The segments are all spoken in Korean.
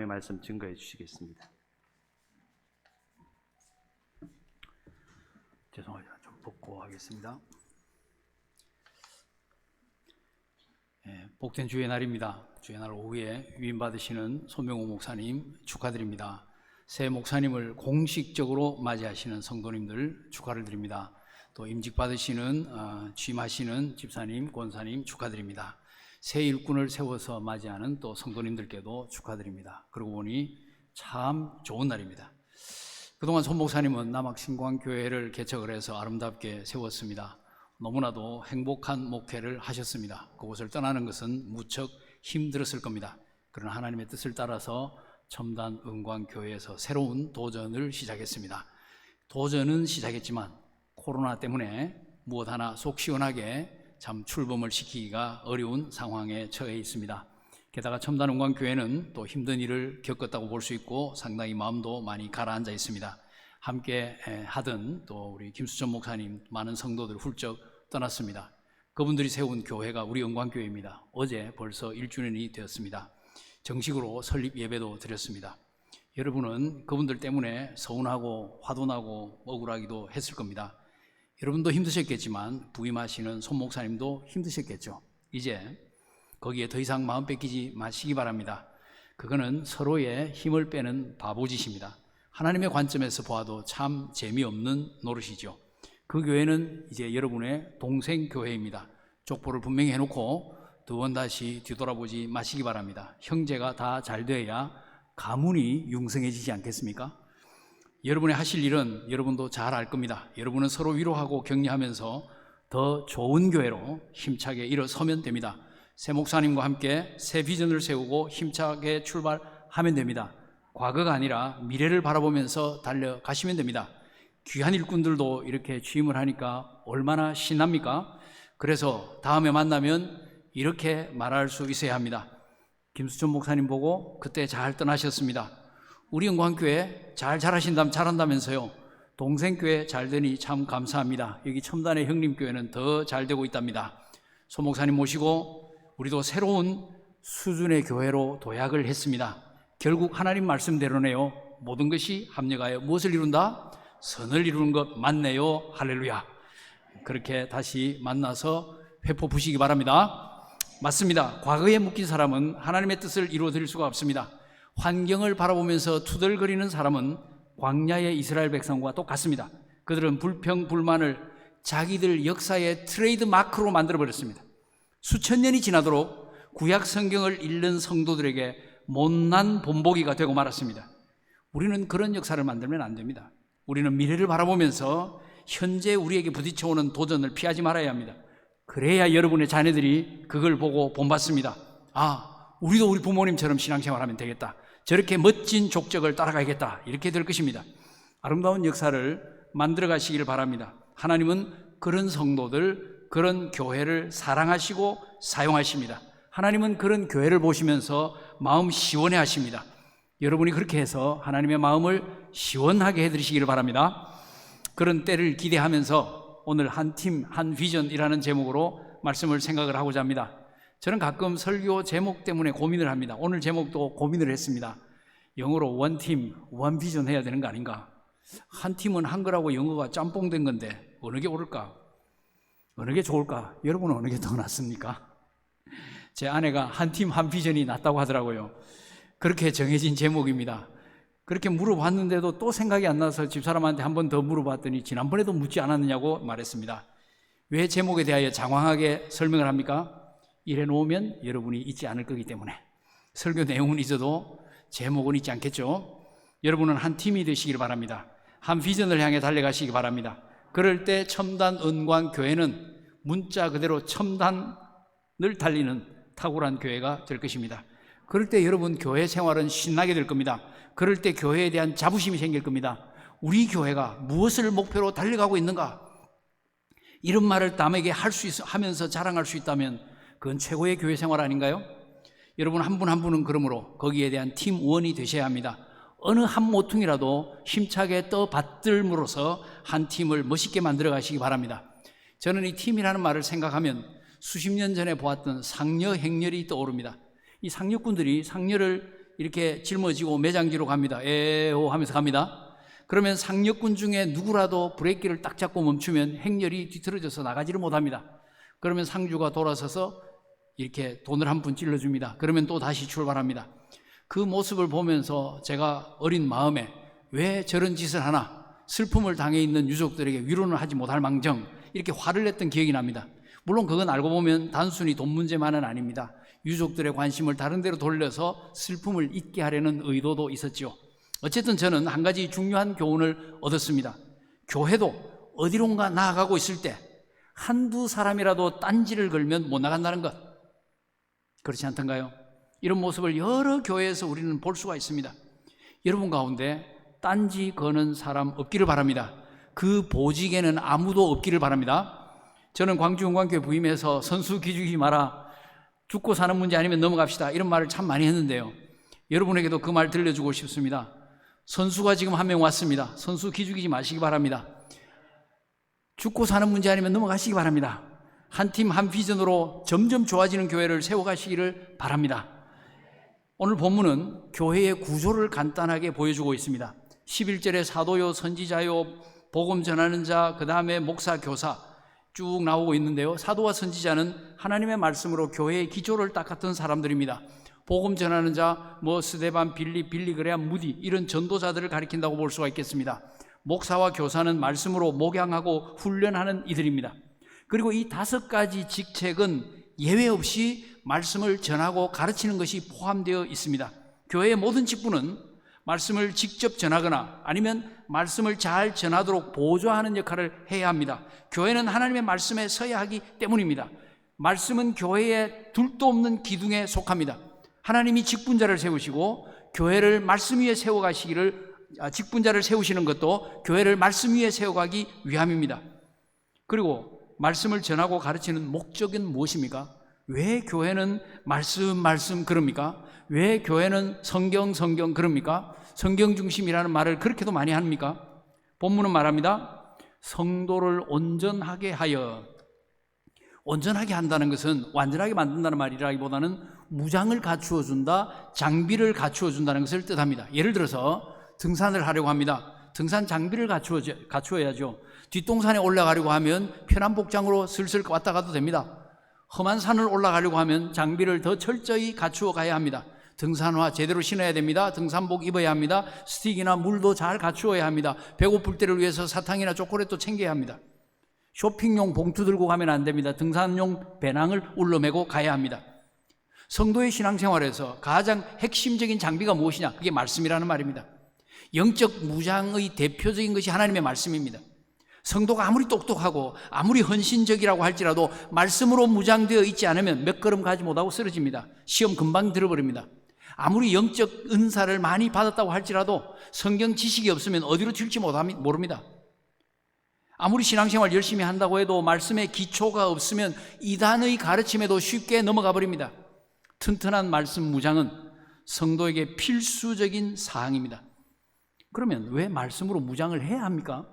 하나님의 말씀 증거해 주시겠습니다. 죄송합니다. 좀 벗고 하겠습니다. 복된 주의 날입니다. 주의 날 오후에 위임 받으시는 손명호 목사님 축하드립니다. 새 목사님을 공식적으로 맞이하시는 성도님들 축하를 드립니다. 또 임직 받으시는 취임하시는 집사님, 권사님 축하드립니다. 새 일꾼을 세워서 맞이하는 또 성도님들께도 축하드립니다. 그러고 보니 참 좋은 날입니다. 그동안 손 목사님은 남학신광교회를 개척을 해서 아름답게 세웠습니다. 너무나도 행복한 목회를 하셨습니다. 그곳을 떠나는 것은 무척 힘들었을 겁니다. 그러나 하나님의 뜻을 따라서 첨단 은광교회에서 새로운 도전을 시작했습니다. 도전은 시작했지만 코로나 때문에 무엇 하나 속 시원하게 참 출범을 시키기가 어려운 상황에 처해 있습니다. 게다가 첨단 은광교회는 또 힘든 일을 겪었다고 볼 수 있고 상당히 마음도 많이 가라앉아 있습니다. 함께 하던 또 우리 김수천 목사님, 많은 성도들 훌쩍 떠났습니다. 그분들이 세운 교회가 우리 은광교회입니다. 어제 벌써 1주년이 되었습니다. 정식으로 설립 예배도 드렸습니다. 여러분은 그분들 때문에 서운하고 화도 나고 억울하기도 했을 겁니다. 여러분도 힘드셨겠지만 부임하시는 손 목사님도 힘드셨겠죠. 이제 거기에 더 이상 마음 뺏기지 마시기 바랍니다. 그거는 서로의 힘을 빼는 바보짓입니다. 하나님의 관점에서 보아도 참 재미없는 노릇이죠. 그 교회는 이제 여러분의 동생 교회입니다. 족보를 분명히 해놓고 두 번 다시 뒤돌아보지 마시기 바랍니다. 형제가 다 잘 되어야 가문이 융성해지지 않겠습니까? 여러분이 하실 일은 여러분도 잘 알 겁니다. 여러분은 서로 위로하고 격려하면서 더 좋은 교회로 힘차게 일어서면 됩니다. 새 목사님과 함께 새 비전을 세우고 힘차게 출발하면 됩니다. 과거가 아니라 미래를 바라보면서 달려가시면 됩니다. 귀한 일꾼들도 이렇게 취임을 하니까 얼마나 신납니까? 그래서 다음에 만나면 이렇게 말할 수 있어야 합니다. 김수천 목사님 보고 그때 잘 떠나셨습니다. 우리 은광교회 잘한다면서요. 동생교회 잘 되니 참 감사합니다. 여기 첨단의 형님교회는 더 잘 되고 있답니다. 소 목사님 모시고 우리도 새로운 수준의 교회로 도약을 했습니다. 결국 하나님 말씀대로네요. 모든 것이 합력하여 무엇을 이룬다? 선을 이루는 것 맞네요. 할렐루야. 그렇게 다시 만나서 회포 부시기 바랍니다. 맞습니다. 과거에 묶인 사람은 하나님의 뜻을 이루어드릴 수가 없습니다. 환경을 바라보면서 투덜거리는 사람은 광야의 이스라엘 백성과 똑같습니다. 그들은 불평, 불만을 자기들 역사의 트레이드 마크로 만들어버렸습니다. 수천 년이 지나도록 구약 성경을 읽는 성도들에게 못난 본보기가 되고 말았습니다. 우리는 그런 역사를 만들면 안 됩니다. 우리는 미래를 바라보면서 현재 우리에게 부딪혀오는 도전을 피하지 말아야 합니다. 그래야 여러분의 자녀들이 그걸 보고 본받습니다. 우리도 우리 부모님처럼 신앙생활하면 되겠다. 저렇게 멋진 족적을 따라가야겠다. 이렇게 될 것입니다. 아름다운 역사를 만들어 가시기를 바랍니다. 하나님은 그런 성도들, 그런 교회를 사랑하시고 사용하십니다. 하나님은 그런 교회를 보시면서 마음 시원해 하십니다. 여러분이 그렇게 해서 하나님의 마음을 시원하게 해드리시기를 바랍니다. 그런 때를 기대하면서 오늘 한 팀, 한 비전이라는 제목으로 말씀을 생각을 하고자 합니다. 저는 가끔 설교 제목 때문에 고민을 합니다. 오늘 제목도 고민을 했습니다. 영어로 one team, one vision 해야 되는 거 아닌가? 한 팀은 한글하고 영어가 짬뽕된 건데 어느 게 옳을까? 어느 게 좋을까? 여러분은 어느 게 더 낫습니까? 제 아내가 한 팀, 한 비전이 낫다고 하더라고요. 그렇게 정해진 제목입니다. 그렇게 물어봤는데도 또 생각이 안 나서 집사람한테 한 번 더 물어봤더니 지난번에도 묻지 않았느냐고 말했습니다. 왜 제목에 대하여 장황하게 설명을 합니까? 이래 놓으면 여러분이 잊지 않을 거기 때문에. 설교 내용은 잊어도 제목은 잊지 않겠죠? 여러분은 한 팀이 되시길 바랍니다. 한 비전을 향해 달려가시기 바랍니다. 그럴 때 첨단 은광교회는 문자 그대로 첨단을 달리는 탁월한 교회가 될 것입니다. 그럴 때 여러분 교회 생활은 신나게 될 겁니다. 그럴 때 교회에 대한 자부심이 생길 겁니다. 우리 교회가 무엇을 목표로 달려가고 있는가? 이런 말을 남에게 하면서 자랑할 수 있다면 그건 최고의 교회 생활 아닌가요? 여러분 한 분 한 분은 그러므로 거기에 대한 팀원이 되셔야 합니다. 어느 한 모퉁이라도 힘차게 떠받들므로써 한 팀을 멋있게 만들어 가시기 바랍니다. 저는 이 팀이라는 말을 생각하면 수십 년 전에 보았던 상려 행렬이 떠오릅니다. 이 상려꾼들이 상려를 이렇게 짊어지고 매장지로 갑니다. 에호 하면서 갑니다. 그러면 상력군 중에 누구라도 브레이크를 딱 잡고 멈추면 행렬이 뒤틀어져서 나가지를 못합니다. 그러면 상주가 돌아서서 이렇게 돈을 한 푼 찔러줍니다. 그러면 또 다시 출발합니다. 그 모습을 보면서 제가 어린 마음에 왜 저런 짓을 하나, 슬픔을 당해 있는 유족들에게 위로는 하지 못할 망정, 이렇게 화를 냈던 기억이 납니다. 물론 그건 알고 보면 단순히 돈 문제만은 아닙니다. 유족들의 관심을 다른 데로 돌려서 슬픔을 잊게 하려는 의도도 있었죠. 어쨌든 저는 한 가지 중요한 교훈을 얻었습니다. 교회도 어디론가 나아가고 있을 때 한두 사람이라도 딴지를 걸면 못 나간다는 것, 그렇지 않던가요? 이런 모습을 여러 교회에서 우리는 볼 수가 있습니다. 여러분 가운데 딴지 거는 사람 없기를 바랍니다. 그 보직에는 아무도 없기를 바랍니다. 저는 광주은광교회 부임해서 선수 기죽이지 마라, 죽고 사는 문제 아니면 넘어갑시다, 이런 말을 참 많이 했는데요, 여러분에게도 그 말 들려주고 싶습니다. 선수가 지금 한 명 왔습니다. 선수 기죽이지 마시기 바랍니다. 죽고 사는 문제 아니면 넘어가시기 바랍니다. 한 팀 한 비전으로 점점 좋아지는 교회를 세워가시기를 바랍니다. 오늘 본문은 교회의 구조를 간단하게 보여주고 있습니다. 11절에 사도요, 선지자요, 복음 전하는 자, 그 다음에 목사, 교사 쭉 나오고 있는데요, 사도와 선지자는 하나님의 말씀으로 교회의 기초를 닦았던 사람들입니다. 복음 전하는 자, 스데반, 빌리그레아, 무디, 이런 전도자들을 가리킨다고 볼 수가 있겠습니다. 목사와 교사는 말씀으로 목양하고 훈련하는 이들입니다. 그리고 이 5가지 직책은 예외 없이 말씀을 전하고 가르치는 것이 포함되어 있습니다. 교회의 모든 직분은 말씀을 직접 전하거나 아니면 말씀을 잘 전하도록 보조하는 역할을 해야 합니다. 교회는 하나님의 말씀에 서야 하기 때문입니다. 말씀은 교회의 둘도 없는 기둥에 속합니다. 하나님이 직분자를 세우시고 교회를 말씀 위에 세워가시기를, 직분자를 세우시는 것도 교회를 말씀 위에 세워가기 위함입니다. 그리고 말씀을 전하고 가르치는 목적은 무엇입니까? 왜 교회는 말씀 그럽니까? 왜 교회는 성경 그럽니까? 성경 중심이라는 말을 그렇게도 많이 합니까? 본문은 말합니다. 성도를 온전하게 하여, 온전하게 한다는 것은 완전하게 만든다는 말이라기보다는 무장을 갖추어 준다, 장비를 갖추어 준다는 것을 뜻합니다. 예를 들어서 등산을 하려고 합니다. 등산 장비를 갖추어야죠. 뒷동산에 올라가려고 하면 편한 복장으로 슬슬 왔다 가도 됩니다. 험한 산을 올라가려고 하면 장비를 더 철저히 갖추어 가야 합니다. 등산화 제대로 신어야 됩니다. 등산복 입어야 합니다. 스틱이나 물도 잘 갖추어야 합니다. 배고플 때를 위해서 사탕이나 초콜릿도 챙겨야 합니다. 쇼핑용 봉투 들고 가면 안 됩니다. 등산용 배낭을 울러매고 가야 합니다. 성도의 신앙생활에서 가장 핵심적인 장비가 무엇이냐? 그게 말씀이라는 말입니다. 영적 무장의 대표적인 것이 하나님의 말씀입니다. 성도가 아무리 똑똑하고 아무리 헌신적이라고 할지라도 말씀으로 무장되어 있지 않으면 몇 걸음 가지 못하고 쓰러집니다. 시험 금방 들어버립니다. 아무리 영적 은사를 많이 받았다고 할지라도 성경 지식이 없으면 어디로 튈지 모릅니다. 아무리 신앙생활 열심히 한다고 해도 말씀의 기초가 없으면 이단의 가르침에도 쉽게 넘어가 버립니다. 튼튼한 말씀 무장은 성도에게 필수적인 사항입니다. 그러면 왜 말씀으로 무장을 해야 합니까?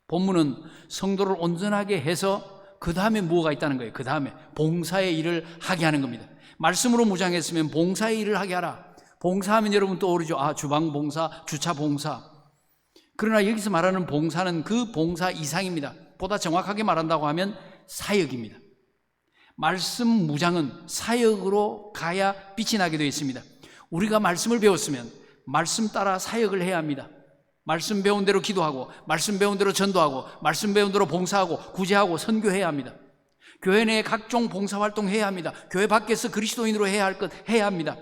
본문은 성도를 온전하게 해서 그 다음에 뭐가 있다는 거예요. 그 다음에 봉사의 일을 하게 하는 겁니다. 말씀으로 무장했으면 봉사의 일을 하게 하라. 봉사하면 여러분 떠오르죠. 주방 봉사, 주차 봉사. 그러나 여기서 말하는 봉사는 그 봉사 이상입니다. 보다 정확하게 말한다고 하면 사역입니다. 말씀 무장은 사역으로 가야 빛이 나게 되어 있습니다. 우리가 말씀을 배웠으면 말씀 따라 사역을 해야 합니다. 말씀 배운 대로 기도하고, 말씀 배운 대로 전도하고, 말씀 배운 대로 봉사하고, 구제하고, 선교해야 합니다. 교회 내에 각종 봉사활동 해야 합니다. 교회 밖에서 그리스도인으로 해야 할 것 해야 합니다.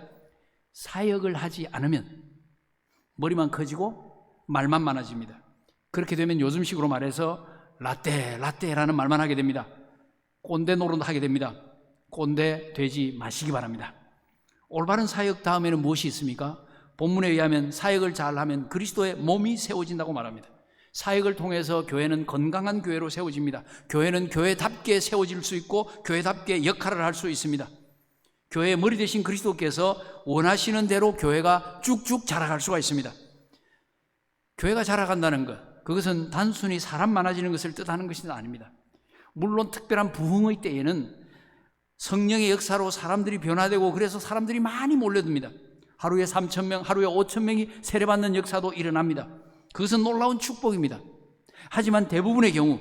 사역을 하지 않으면 머리만 커지고 말만 많아집니다. 그렇게 되면 요즘식으로 말해서 라떼라는 말만 하게 됩니다. 꼰대 노릇 하게 됩니다. 꼰대 되지 마시기 바랍니다. 올바른 사역 다음에는 무엇이 있습니까? 본문에 의하면 사역을 잘하면 그리스도의 몸이 세워진다고 말합니다. 사역을 통해서 교회는 건강한 교회로 세워집니다. 교회는 교회답게 세워질 수 있고 교회답게 역할을 할 수 있습니다. 교회의 머리 되신 그리스도께서 원하시는 대로 교회가 쭉쭉 자라갈 수가 있습니다. 교회가 자라간다는 것, 그것은 단순히 사람 많아지는 것을 뜻하는 것은 아닙니다. 물론 특별한 부흥의 때에는 성령의 역사로 사람들이 변화되고 그래서 사람들이 많이 몰려듭니다. 하루에 3,000명, 하루에 5,000명이 세례받는 역사도 일어납니다. 그것은 놀라운 축복입니다. 하지만 대부분의 경우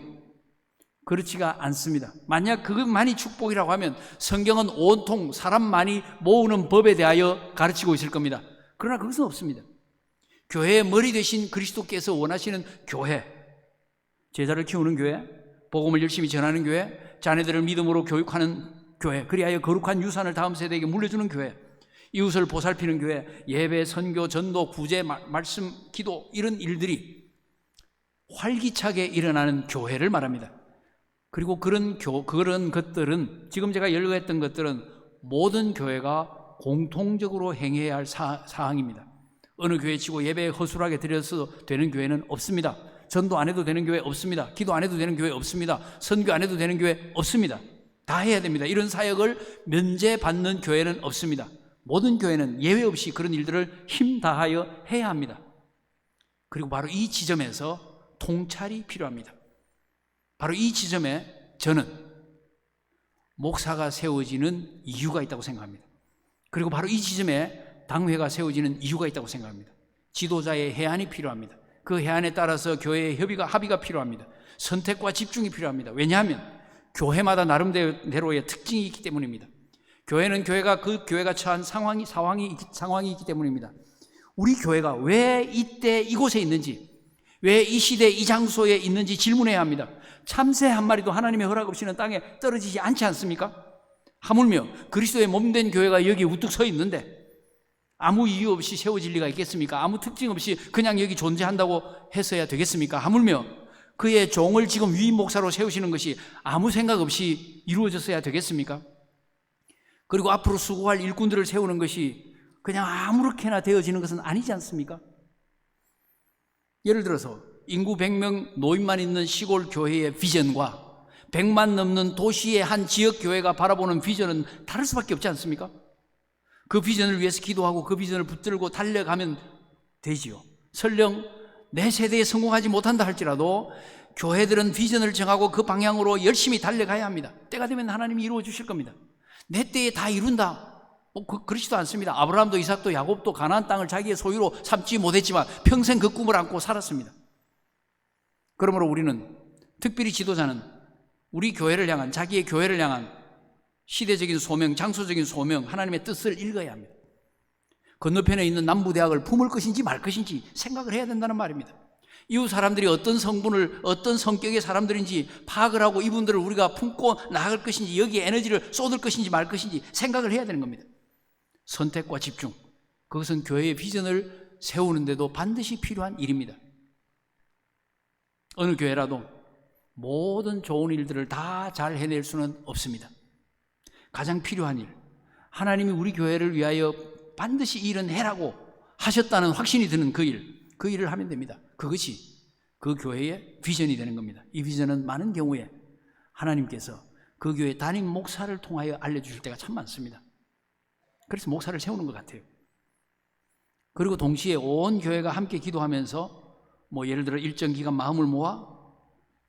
그렇지가 않습니다. 만약 그것만이 축복이라고 하면 성경은 온통 사람 많이 모으는 법에 대하여 가르치고 있을 겁니다. 그러나 그것은 없습니다. 교회의 머리 되신 그리스도께서 원하시는 교회, 제자를 키우는 교회, 복음을 열심히 전하는 교회, 자녀들을 믿음으로 교육하는 교회, 그리하여 거룩한 유산을 다음 세대에게 물려주는 교회, 이웃을 보살피는 교회, 예배, 선교, 전도, 구제, 말씀, 기도, 이런 일들이 활기차게 일어나는 교회를 말합니다. 그리고 그런 것들은, 지금 제가 열거했던 것들은 모든 교회가 공통적으로 행해야 할 사항입니다. 어느 교회 치고 예배에 허술하게 드려서 되는 교회는 없습니다. 전도 안 해도 되는 교회 없습니다. 기도 안 해도 되는 교회 없습니다. 선교 안 해도 되는 교회 없습니다. 다 해야 됩니다. 이런 사역을 면제받는 교회는 없습니다. 모든 교회는 예외 없이 그런 일들을 힘 다하여 해야 합니다. 그리고 바로 이 지점에서 통찰이 필요합니다. 바로 이 지점에 저는 목사가 세워지는 이유가 있다고 생각합니다. 그리고 바로 이 지점에 당회가 세워지는 이유가 있다고 생각합니다. 지도자의 해안이 필요합니다. 그 해안에 따라서 교회의 합의가 필요합니다. 선택과 집중이 필요합니다. 왜냐하면 교회마다 나름대로의 특징이 있기 때문입니다. 교회는 그 교회가 처한 상황이 있기 때문입니다. 우리 교회가 왜 이때 이곳에 있는지, 왜 이 시대 이 장소에 있는지 질문해야 합니다. 참새 한 마리도 하나님의 허락 없이는 땅에 떨어지지 않지 않습니까? 하물며 그리스도의 몸된 교회가 여기 우뚝 서 있는데 아무 이유 없이 세워질 리가 있겠습니까? 아무 특징 없이 그냥 여기 존재한다고 해서야 되겠습니까? 하물며 그의 종을 지금 위임 목사로 세우시는 것이 아무 생각 없이 이루어졌어야 되겠습니까? 그리고 앞으로 수고할 일꾼들을 세우는 것이 그냥 아무렇게나 되어지는 것은 아니지 않습니까? 예를 들어서 인구 100명 노인만 있는 시골 교회의 비전과 100만 넘는 도시의 한 지역 교회가 바라보는 비전은 다를 수밖에 없지 않습니까? 그 비전을 위해서 기도하고 그 비전을 붙들고 달려가면 되지요. 설령 내 세대에 성공하지 못한다 할지라도 교회들은 비전을 정하고 그 방향으로 열심히 달려가야 합니다. 때가 되면 하나님이 이루어 주실 겁니다. 내 때에 다 이룬다, 그렇지도 않습니다. 아브라함도 이삭도 야곱도 가나안 땅을 자기의 소유로 삼지 못했지만 평생 그 꿈을 안고 살았습니다. 그러므로 우리는, 특별히 지도자는 우리 교회를 향한, 자기의 교회를 향한 시대적인 소명, 장소적인 소명, 하나님의 뜻을 읽어야 합니다. 건너편에 있는 남부대학을 품을 것인지 말 것인지 생각을 해야 된다는 말입니다. 이웃 사람들이 어떤 성분을, 어떤 성격의 사람들인지 파악을 하고 이분들을 우리가 품고 나아갈 것인지, 여기에 에너지를 쏟을 것인지 말 것인지 생각을 해야 되는 겁니다. 선택과 집중, 그것은 교회의 비전을 세우는데도 반드시 필요한 일입니다. 어느 교회라도 모든 좋은 일들을 다 잘 해낼 수는 없습니다. 가장 필요한 일, 하나님이 우리 교회를 위하여 반드시 이 일은 해라고 하셨다는 확신이 드는 그 일을 하면 됩니다. 그것이 그 교회의 비전이 되는 겁니다. 이 비전은 많은 경우에 하나님께서 그 교회 담임 목사를 통하여 알려주실 때가 참 많습니다. 그래서 목사를 세우는 것 같아요. 그리고 동시에 온 교회가 함께 기도하면서 예를 들어 일정 기간 마음을 모아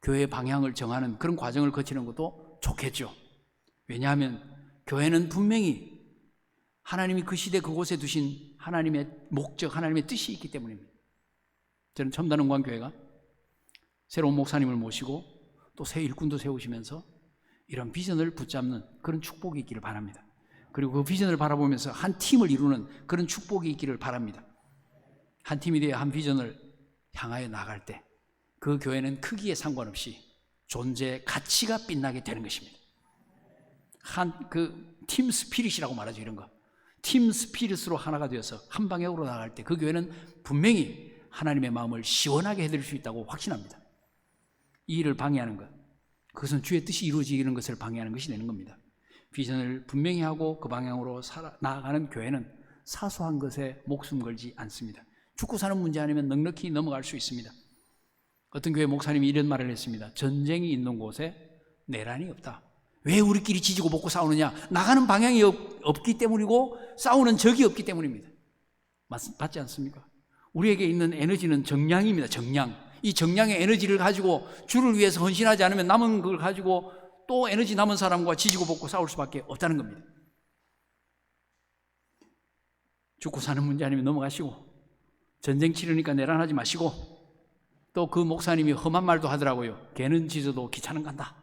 교회의 방향을 정하는 그런 과정을 거치는 것도 좋겠죠. 왜냐하면 교회는 분명히 하나님이 그 시대 그곳에 두신 하나님의 목적, 하나님의 뜻이 있기 때문입니다. 저는 첨단원광교회가 새로운 목사님을 모시고 또 새 일꾼도 세우시면서 이런 비전을 붙잡는 그런 축복이 있기를 바랍니다. 그리고 그 비전을 바라보면서 한 팀을 이루는 그런 축복이 있기를 바랍니다. 한 팀이 되어 한 비전을 향하여 나갈 때 그 교회는 크기에 상관없이 존재의 가치가 빛나게 되는 것입니다. 팀 스피릿이라고 말하죠. 이런 거. 팀 스피릿으로 하나가 되어서 한 방향으로 나갈 때 그 교회는 분명히 하나님의 마음을 시원하게 해드릴 수 있다고 확신합니다. 이 일을 방해하는 것, 그것은 주의 뜻이 이루어지는 것을 방해하는 것이 되는 겁니다. 비전을 분명히 하고 그 방향으로 나아가는 교회는 사소한 것에 목숨 걸지 않습니다. 죽고 사는 문제 아니면 넉넉히 넘어갈 수 있습니다. 어떤 교회 목사님이 이런 말을 했습니다. 전쟁이 있는 곳에 내란이 없다. 왜 우리끼리 지지고 볶고 싸우느냐? 나가는 방향이 없기 때문이고 싸우는 적이 없기 때문입니다. 맞지 않습니까? 우리에게 있는 에너지는 정량입니다. 정량. 이 정량의 에너지를 가지고 주를 위해서 헌신하지 않으면 남은 걸 가지고 또 에너지 남은 사람과 지지고 볶고 싸울 수밖에 없다는 겁니다. 죽고 사는 문제 아니면 넘어가시고, 전쟁 치르니까 내란하지 마시고, 또 그 목사님이 험한 말도 하더라고요. 개는 짖어도 기차는 간다.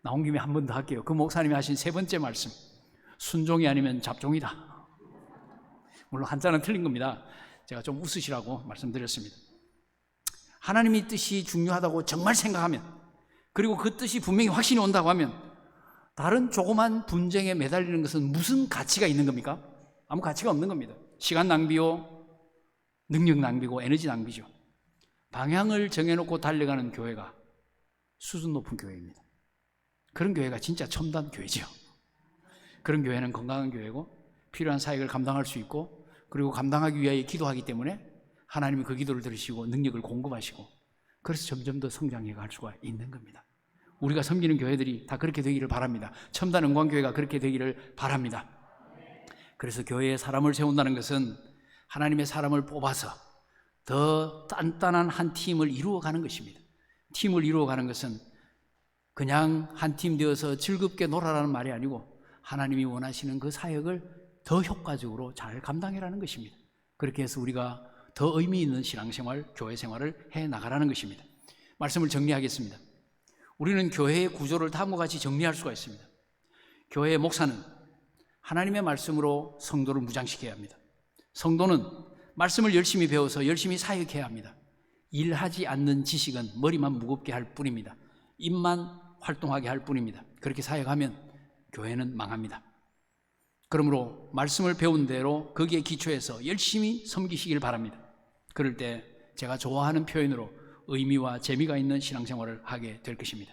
나온 김에 한 번 더 할게요. 그 목사님이 하신 세 번째 말씀, 순종이 아니면 잡종이다. 물론 한자는 틀린 겁니다. 제가 좀 웃으시라고 말씀드렸습니다. 하나님의 뜻이 중요하다고 정말 생각하면, 그리고 그 뜻이 분명히 확신이 온다고 하면, 다른 조그만 분쟁에 매달리는 것은 무슨 가치가 있는 겁니까? 아무 가치가 없는 겁니다. 시간 낭비요, 능력 낭비고 에너지 낭비죠. 방향을 정해놓고 달려가는 교회가 수준 높은 교회입니다. 그런 교회가 진짜 첨단 교회죠. 그런 교회는 건강한 교회고 필요한 사역을 감당할 수 있고, 그리고 감당하기 위하여 기도하기 때문에 하나님이 그 기도를 들으시고 능력을 공급하시고, 그래서 점점 더 성장해 갈 수가 있는 겁니다. 우리가 섬기는 교회들이 다 그렇게 되기를 바랍니다. 첨단 은광교회가 그렇게 되기를 바랍니다. 그래서 교회에 사람을 세운다는 것은 하나님의 사람을 뽑아서 더 단단한 한 팀을 이루어가는 것입니다. 팀을 이루어가는 것은 그냥 한 팀 되어서 즐겁게 놀아라는 말이 아니고, 하나님이 원하시는 그 사역을 더 효과적으로 잘 감당해라는 것입니다. 그렇게 해서 우리가 더 의미 있는 신앙생활, 교회 생활을 해나가라는 것입니다. 말씀을 정리하겠습니다. 우리는 교회의 구조를 다음과 같이 정리할 수가 있습니다. 교회의 목사는 하나님의 말씀으로 성도를 무장시켜야 합니다. 성도는 말씀을 열심히 배워서 열심히 사역해야 합니다. 일하지 않는 지식은 머리만 무겁게 할 뿐입니다. 입만 활동하게 할 뿐입니다. 그렇게 사역하면 교회는 망합니다. 그러므로 말씀을 배운 대로 거기에 기초해서 열심히 섬기시길 바랍니다. 그럴 때 제가 좋아하는 표현으로 의미와 재미가 있는 신앙생활을 하게 될 것입니다.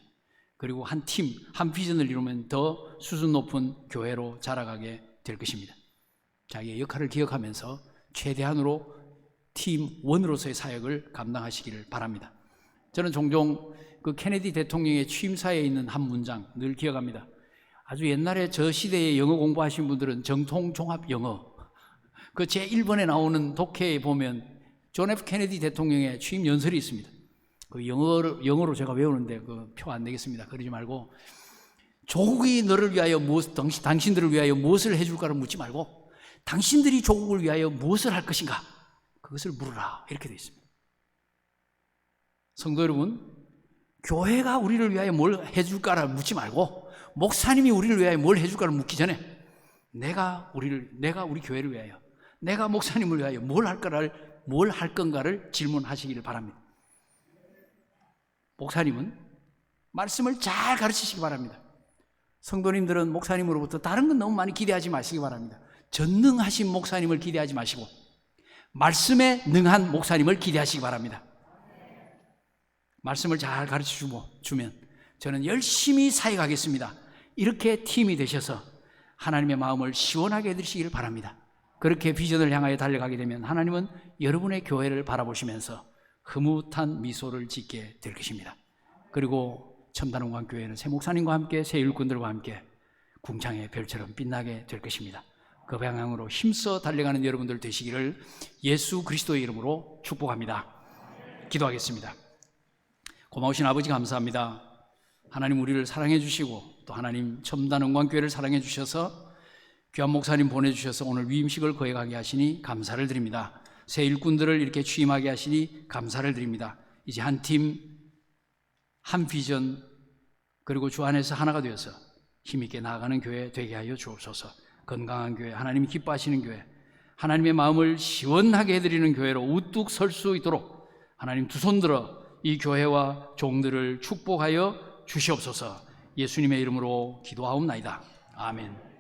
그리고 한 팀, 한 비전을 이루면 더 수준 높은 교회로 자라가게 될 것입니다. 자기의 역할을 기억하면서 최대한으로 팀원으로서의 사역을 감당하시기를 바랍니다. 저는 종종 그 케네디 대통령의 취임사에 있는 한 문장 늘 기억합니다. 아주 옛날에 저 시대에 영어 공부하신 분들은 정통 종합 영어, 그 제1번에 나오는 독해에 보면 존 F 케네디 대통령의 취임 연설이 있습니다. 그 영어로 제가 외우는데 그 표 안 내겠습니다. 그러지 말고, 조국이 너를 위하여 당신들을 위하여 무엇을 해줄까를 묻지 말고, 당신들이 조국을 위하여 무엇을 할 것인가, 그것을 물으라, 이렇게 되어 있습니다. 성도 여러분, 교회가 우리를 위하여 뭘 해줄까를 묻지 말고, 목사님이 우리를 위하여 뭘 해줄까를 묻기 전에 내가 우리 교회를 위하여, 내가 목사님을 위하여 뭘 할 건가를 질문하시기를 바랍니다. 목사님은 말씀을 잘 가르치시기 바랍니다. 성도님들은 목사님으로부터 다른 건 너무 많이 기대하지 마시기 바랍니다. 전능하신 목사님을 기대하지 마시고 말씀에 능한 목사님을 기대하시기 바랍니다. 말씀을 잘 가르쳐주면 저는 열심히 사역하겠습니다, 이렇게 팀이 되셔서 하나님의 마음을 시원하게 해드리시기를 바랍니다. 그렇게 비전을 향하여 달려가게 되면 하나님은 여러분의 교회를 바라보시면서 흐뭇한 미소를 짓게 될 것입니다. 그리고 첨단원광교회는 새 목사님과 함께 새 일꾼들과 함께 궁창의 별처럼 빛나게 될 것입니다. 그 방향으로 힘써 달려가는 여러분들 되시기를 예수 그리스도의 이름으로 축복합니다. 기도하겠습니다. 고마우신 아버지 감사합니다. 하나님 우리를 사랑해 주시고 또 하나님 첨단원광교회를 사랑해 주셔서 귀한 목사님 보내주셔서 오늘 위임식을 거행하게 하시니 감사를 드립니다. 새 일꾼들을 이렇게 취임하게 하시니 감사를 드립니다. 이제 한 팀, 한 비전, 그리고 주 안에서 하나가 되어서 힘있게 나아가는 교회 되게 하여 주옵소서. 건강한 교회, 하나님이 기뻐하시는 교회, 하나님의 마음을 시원하게 해드리는 교회로 우뚝 설 수 있도록 하나님 두 손 들어 이 교회와 종들을 축복하여 주시옵소서. 예수님의 이름으로 기도하옵나이다. 아멘.